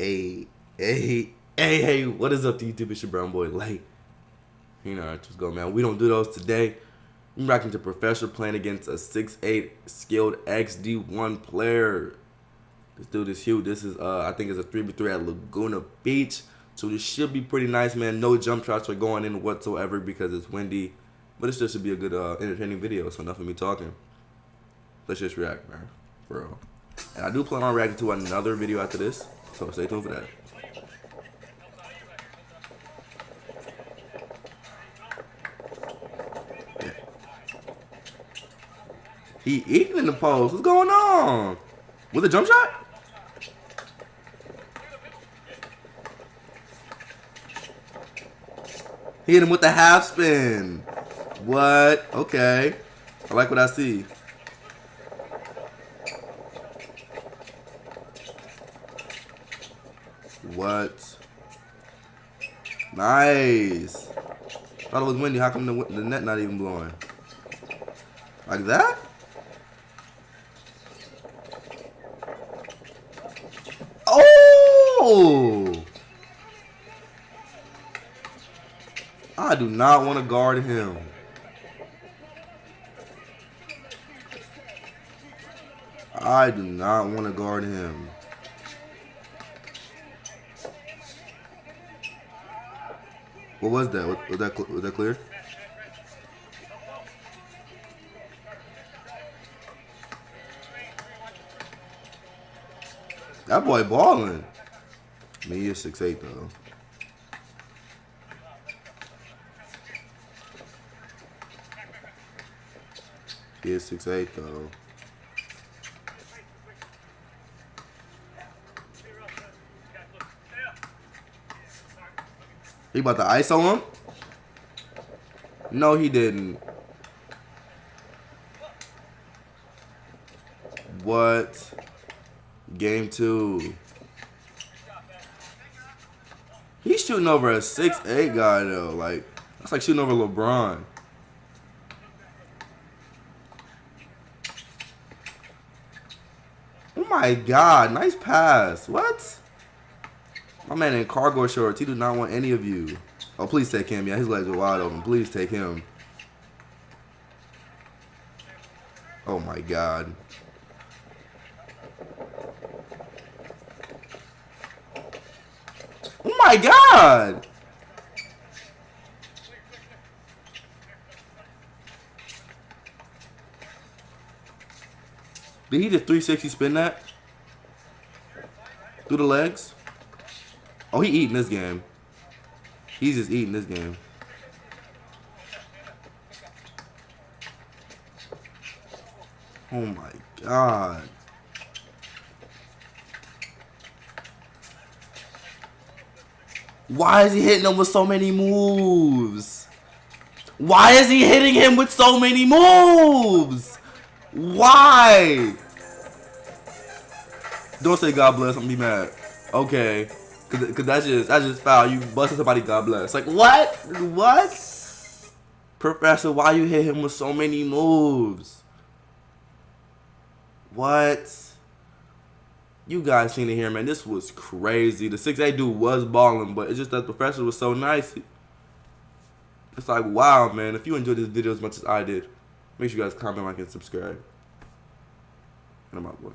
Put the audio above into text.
Hey, hey, what is up to YouTube? It's your brown boy, Late. You know, what's going, man. We don't do those today. I'm rocking to Professor playing against a 6'8 skilled XD1 player. This dude is huge. This is, I think it's a 3v3 at Laguna Beach. So this should be pretty nice, man. No jump shots are going in whatsoever because it's windy. But it still should be a good, entertaining video. So enough of me talking. Let's just react, man. For real. And I do plan on reacting to another video after this. So stay tuned for that. Yeah. He eating in the post. What's going on? With a jump shot? He hit him with the half spin. What? Okay. I like what I see. What? Nice. Thought it was windy. How come the net not even blowing? Like that? Oh! I do not want to guard him. I do not want to guard him. What was that? Was that clear? That boy balling. I mean, he is 6'8" though. He is 6'8" though. He about to ISO him? No, he didn't. What? Game 2. He's shooting over a 6'8" guy though. Like, that's like shooting over LeBron. Oh my God, nice pass. What? My man in cargo shorts. He do not want any of you. Oh, please take him. Yeah, his legs are wide open. Please take him. Oh my God. Oh my God. Did he just 360 spin that? Through the legs? Oh, he eating this game. He's just eating this game. Oh my God. Why is he hitting him with so many moves? Why is he hitting him with so many moves? Why? Don't say God bless, I'm gonna be mad. Okay. Cause that's just foul. You busted somebody, God bless. Like what? What? Professor, why you hit him with so many moves? What? You guys seen it here, man. This was crazy. The 6'8" dude was balling, but it's just that Professor was so nice. It's like, wow, man. If you enjoyed this video as much as I did, make sure you guys comment, like, and subscribe. And I'm out, boy.